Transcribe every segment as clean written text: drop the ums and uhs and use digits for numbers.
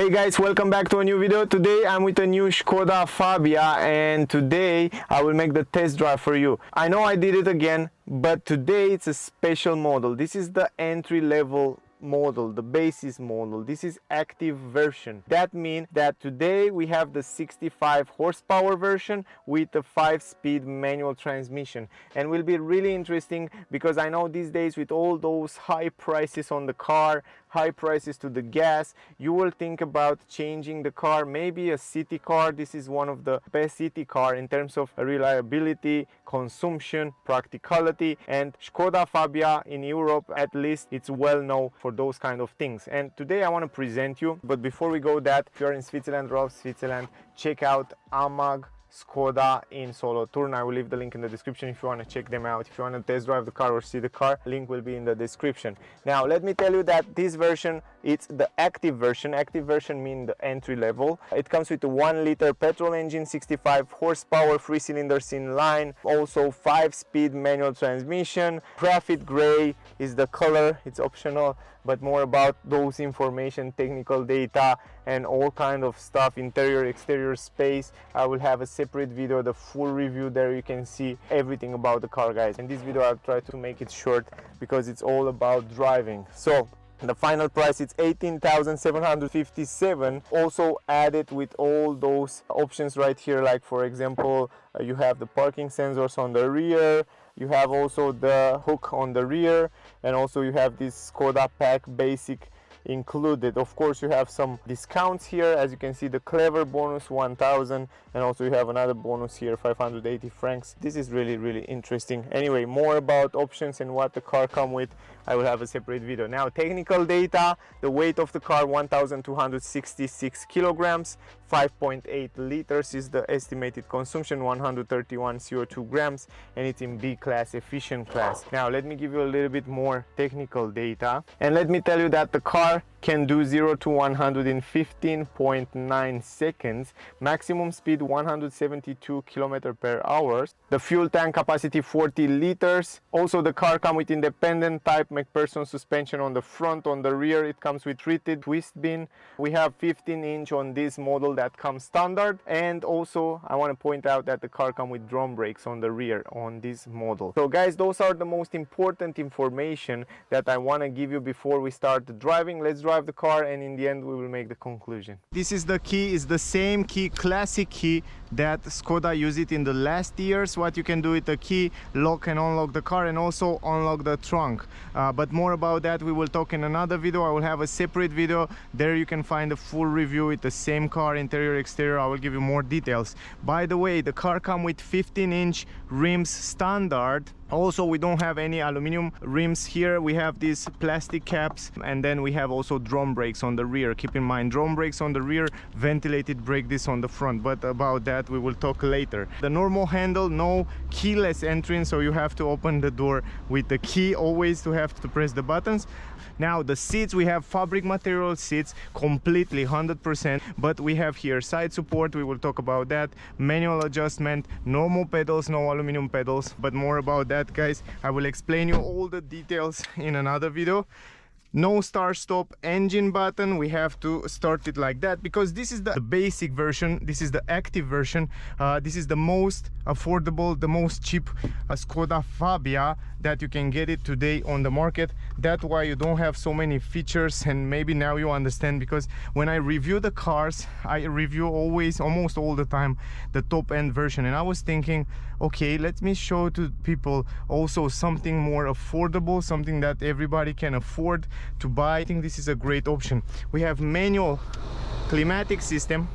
Hey guys, welcome back to a new video. Today I'm with a new Skoda Fabia and today I will make the test drive for you. I know I did it again, but today it's a special model. This is the entry level model, the basis model. This is active version. That means that today we have the 65 horsepower version with a 5-speed manual transmission, and will be really interesting because I know these days with all those high prices on the car, high prices to the gas, you will think about changing the car, maybe a city car. This is one of the best city car in terms of reliability, consumption, practicality, and Skoda Fabia in Europe, at least, it's well known for those kind of things. And today I want to present you, but before we go that, if you're in Switzerland, Switzerland, check out AMAG Skoda in Solothurn. I will leave the link in the description if you want to check them out. If you want to test drive the car or see the car, link will be in the description. Now let me tell you that this version, it's the active version. Active version means the entry level. It comes with a 1-liter petrol engine, 65 horsepower, 3 cylinders in line, also 5-speed manual transmission. Graphite gray is the color, it's optional, but more about those information, technical data and all kind of stuff, interior, exterior space, I will have a separate video, the full review. There you can see everything about the car, guys. In this video I'll try to make it short because it's all about driving. So the final price, it's 18,757, also added with all those options right here, like for example you have the parking sensors on the rear, you have also the hook on the rear, and also you have this Skoda pack basic included. Of course you have some discounts here, as you can see, the clever bonus 1000, and also you have another bonus here, 580 francs. This is really interesting. Anyway, more about options and what the car come with, I will have a separate video. Now technical data, the weight of the car 1266 kilograms, 5.8 liters is the estimated consumption, 131 CO2 grams, and it's in B class, efficient class. Now let me give you a little bit more technical data, and let me tell you that the car can do 0 to 100 in 15.9 seconds, maximum speed 172 km/h, the fuel tank capacity 40 liters. Also the car comes with independent type McPherson suspension on the front. On the rear it comes with treated twist bin. We have 15-inch on this model that comes standard, and also I want to point out that the car comes with drum brakes on the rear on this model. So guys, those are the most important information that I want to give you before we start driving. Let's drive the car, and in the end we will make the conclusion. This is the key, is the same key, classic key that Skoda used it in the last years. What you can do with the key, lock and unlock the car, and also unlock the trunk. But more about that we will talk in another video. I will have a separate video. There you can find a full review with the same car, interior, exterior. I will give you more details. By the way, the car comes with 15-inch rims standard. Also, we don't have any aluminum rims here. We have these plastic caps, and then we have also drum brakes on the rear. Keep in mind, drum brakes on the rear, ventilated brake disc on the front, but about that we will talk later. The normal handle, no keyless entry, so you have to open the door with the key, always to have to press the buttons. Now the seats, we have fabric material seats, completely 100%, but we have here side support, we will talk about that, manual adjustment, normal pedals, no aluminum pedals, but more about that, guys, I will explain you all the details in another video. No start stop engine button, we have to start it like that because this is the basic version, this is the active version. This is the most affordable, the most cheap Skoda Fabia that you can get it today on the market. That's why you don't have so many features, and maybe now you understand, because when I review the cars, I review always, almost all the time, the top end version, and I was thinking, okay, let me show to people also something more affordable, something that everybody can afford to buy. I think this is a great option. We have manual climatic system,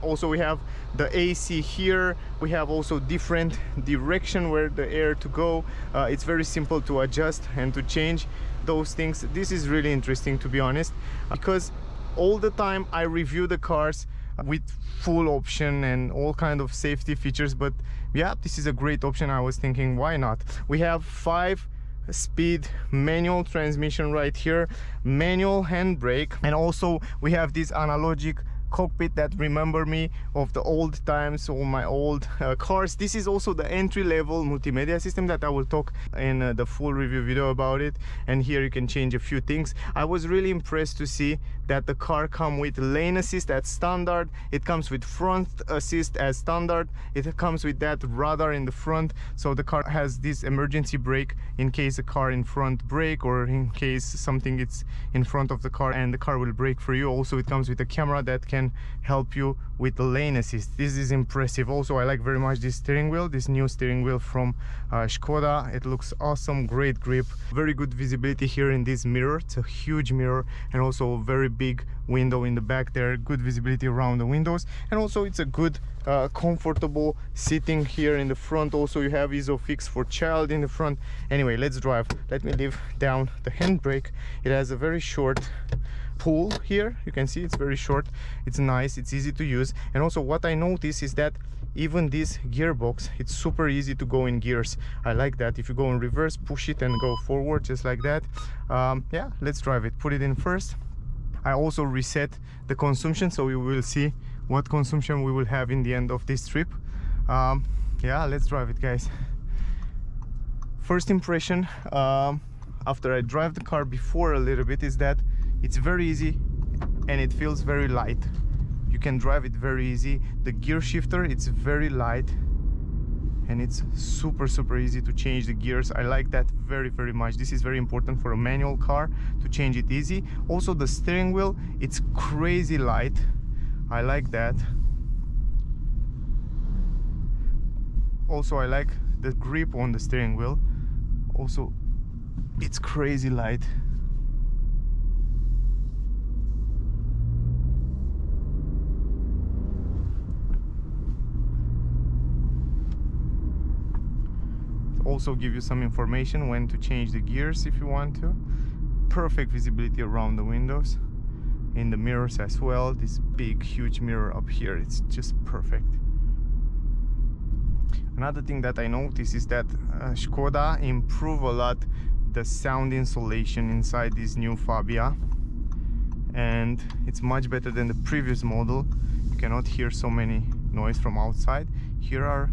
also we have the AC here, we have also different direction where the air to go. It's very simple to adjust and to change those things. This is really interesting, to be honest, because all the time I review the cars with full option and all kind of safety features, but yeah, this is a great option. I was thinking, why not? We have 5-speed manual transmission right here, manual handbrake, and also we have this analogic cockpit that remember me of the old times, all my old cars. This is also the entry-level multimedia system that I will talk in the full review video about it, and here you can change a few things. I was really impressed to see that the car comes with lane assist as standard, it comes with front assist as standard, it comes with that radar in the front, so the car has this emergency brake in case a car in front brake, or in case something is in front of the car and the car will brake for you. Also it comes with a camera that can help you with the lane assist. This is impressive. Also I like very much this steering wheel, this new steering wheel from Skoda. It looks awesome, great grip, very good visibility here in this mirror. It's a huge mirror, and also a very big window in the back there, good visibility around the windows, and also it's a good comfortable sitting here in the front. Also you have ISOFIX for child in the front. Anyway, let's drive. Let me leave down the handbrake. It has a very short pull here, you can see it's very short, it's nice, it's easy to use. And also what I notice is that even this gearbox, it's super easy to go in gears. I like that. If you go in reverse, push it and go forward just like that. Yeah, let's drive it. Put it in first. I also reset the consumption, so we will see what consumption we will have in the end of this trip. Yeah, let's drive it, guys. First impression after I drive the car before a little bit is that it's very easy and it feels very light. You can drive it very easy. The gear shifter, it's very light and it's super easy to change the gears. I like that very much. This is very important for a manual car, to change it easy. Also the steering wheel, it's crazy light. I like that. Also I like the grip on the steering wheel. Also it's crazy light. Also give you some information when to change the gears if you want to. Perfect visibility around the windows, in the mirrors as well. This big huge mirror up here, it's just perfect. Another thing that I noticed is that Skoda improve a lot the sound insulation inside this new Fabia, and it's much better than the previous model. You cannot hear so many noise from outside. Here are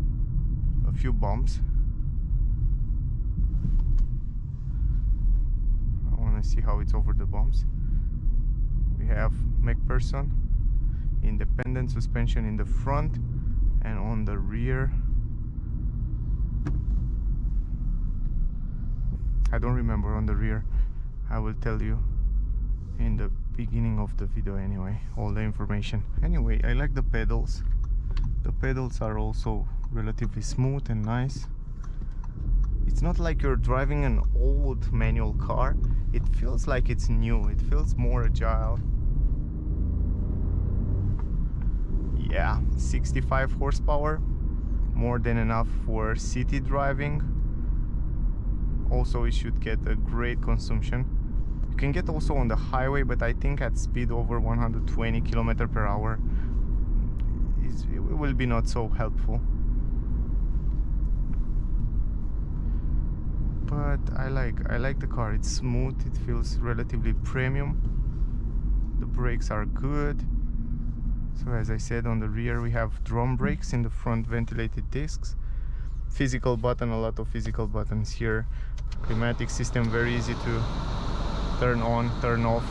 a few bumps. See how it's over the bumps. We have McPherson independent suspension in the front, and on the rear I don't remember on the rear. I will tell you in the beginning of the video anyway, all the information. Anyway, I like the pedals. The pedals are also relatively smooth and nice. It's not like you're driving an old manual car. It feels like it's new. It feels more agile. Yeah, 65 horsepower, more than enough for city driving. Also, it should get a great consumption. You can get also on the highway, but I think at speed over 120 km/h it will be not so helpful. But I like the car. It's smooth, it feels relatively premium. The brakes are good. So as I said, on the rear we have drum brakes, in the front ventilated discs. Physical button, a lot of physical buttons here. Climatic system, very easy to turn on, turn off.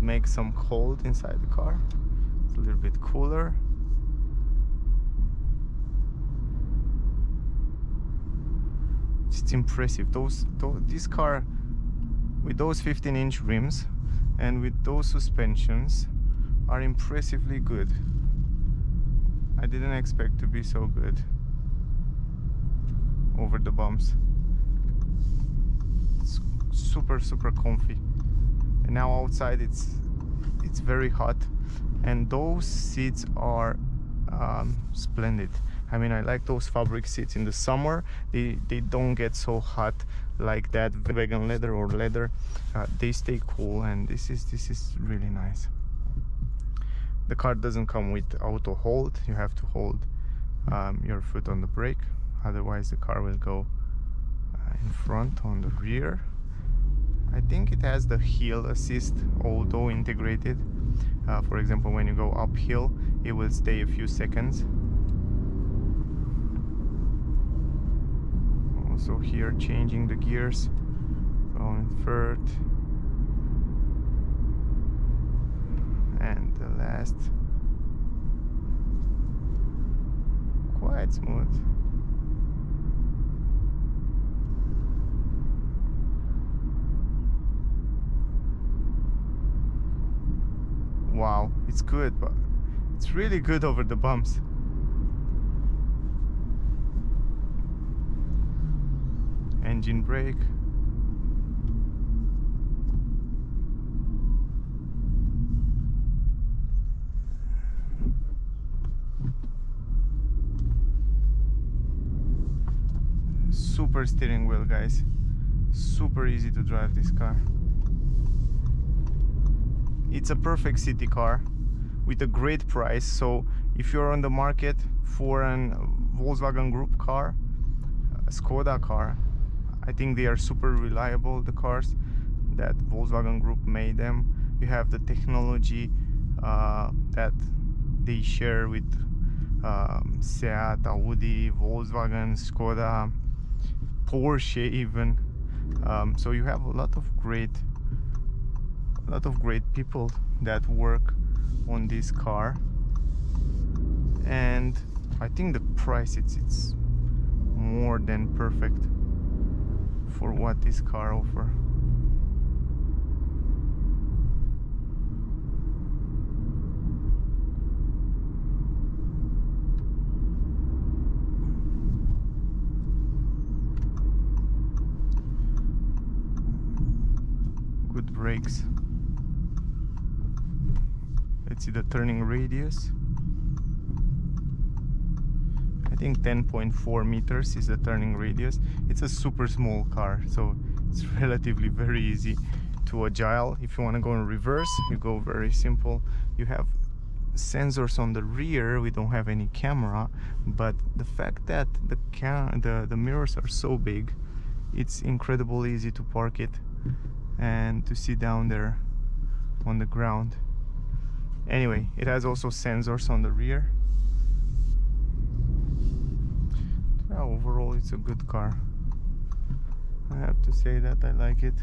Make some cold inside the car. It's a little bit cooler. It's impressive. This car with those 15-inch rims and with those suspensions are impressively good. I didn't expect to be so good over the bumps. It's super comfy. And now outside it's very hot, and those seats are splendid. I mean, I like those fabric seats in the summer. They don't get so hot like that vegan leather or leather. They stay cool, and this is really nice. The car doesn't come with auto hold. You have to hold your foot on the brake, otherwise the car will go in front on the rear. I think it has the hill assist auto integrated. For example, when you go uphill, it will stay a few seconds. Also here changing the gears, going third and the last. Quite smooth. Wow, it's good, but it's really good over the bumps. Engine brake. Super steering wheel, guys. Super easy to drive this car. It's a perfect city car with a great price. So if you're on the market for an Volkswagen Group car, a Skoda car, I think they are super reliable, the cars that Volkswagen Group made them. You have the technology that they share with Seat, Audi, Volkswagen, Skoda, Porsche even. So you have a lot of great people that work on this car, and I think the price it's more than perfect for what this car offers. Good brakes. Let's see the turning radius. I think 10.4 meters is the turning radius. It's a super small car, so it's relatively very easy to agile. If you want to go in reverse, you go very simple. You have sensors on the rear. We don't have any camera, but the fact that the mirrors are so big, it's incredibly easy to park it and to see down there on the ground. Anyway, it has also sensors on the rear. Overall, it's a good car. I have to say that I like it.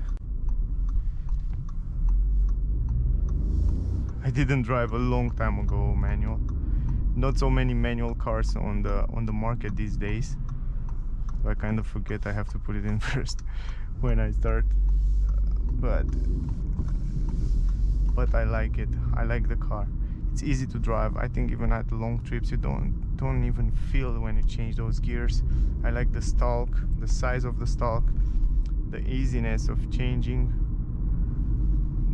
I didn't drive a long time ago manual. Not so many manual cars on the market these days. I kind of forget I have to put it in first when I start. But I like it. I like the car. It's easy to drive. I think even at long trips you don't even feel when you change those gears. I like the stalk, the size of the stalk, the easiness of changing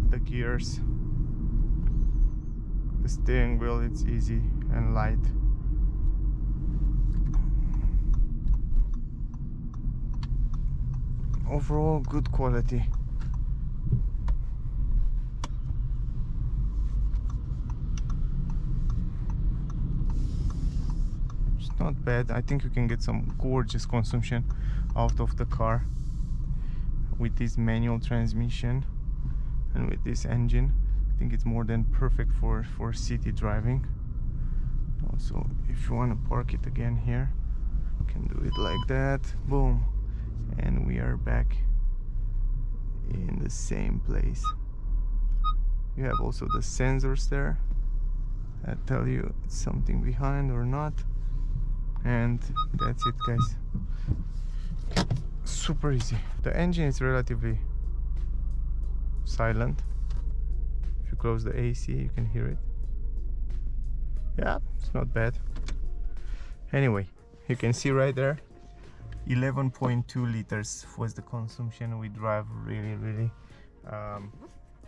the gears. The steering wheel, it's easy and light. Overall, good quality. Not bad. I think you can get some gorgeous consumption out of the car with this manual transmission and with this engine. I think it's more than perfect for city driving. Also, if you want to park it again here, you can do it like that. Boom, and we are back in the same place. You have also the sensors there that tell you it's something behind or not. And that's it, guys. Super easy. The engine is relatively silent. If you close the AC, you can hear it. Yeah, it's not bad. Anyway, you can see right there, 11.2 liters was the consumption. We drive really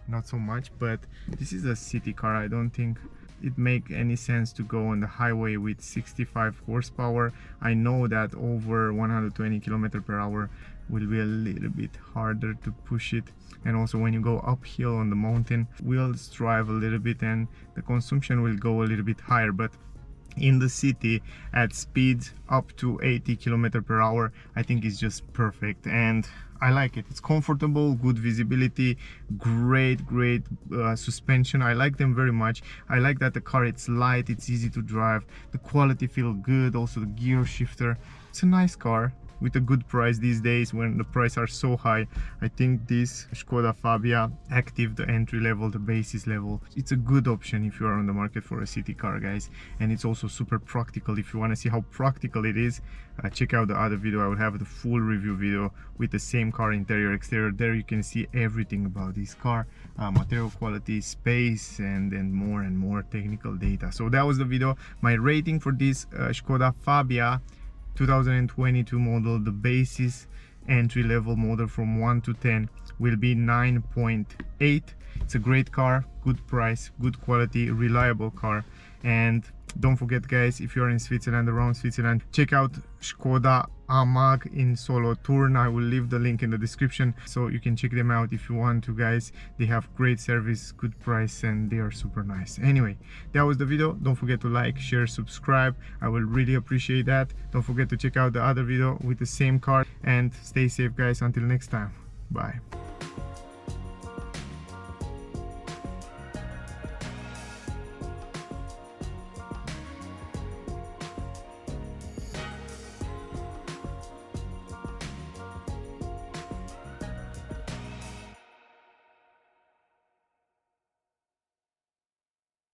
not so much, but this is a city car. I don't think it make any sense to go on the highway with 65 horsepower. I know that over 120 km/h will be a little bit harder to push it, and also when you go uphill on the mountain, wheels drive a little bit and the consumption will go a little bit higher. But in the city at speeds up to 80 km/h, I think it's just perfect. And I like it. It's comfortable, good visibility, great suspension. I like them very much. I like that the car, it's light, it's easy to drive, the quality feel good, also the gear shifter. It's a nice car with a good price these days when the prices are so high. I think this Skoda Fabia Active, the entry level, the basis level, it's a good option if you are on the market for a city car, guys. And it's also super practical. If you want to see how practical it is, check out the other video. I will have the full review video with the same car, interior, exterior. There you can see everything about this car, material quality, space, and more technical data. So that was the video. My rating for this Skoda Fabia 2022 model, the basis entry level model, from 1 to 10 will be 9.8. It's a great car, good price, good quality, reliable car. And don't forget, guys, if you're in Switzerland, around Switzerland, check out Skoda Amag in Solothurn. I will leave the link in the description so you can check them out if you want to, guys. They have great service, good price, and they are super nice. Anyway, that was the video. Don't forget to like, share, subscribe. I will really appreciate that. Don't forget to check out the other video with the same car, and stay safe, guys. Until next time, bye.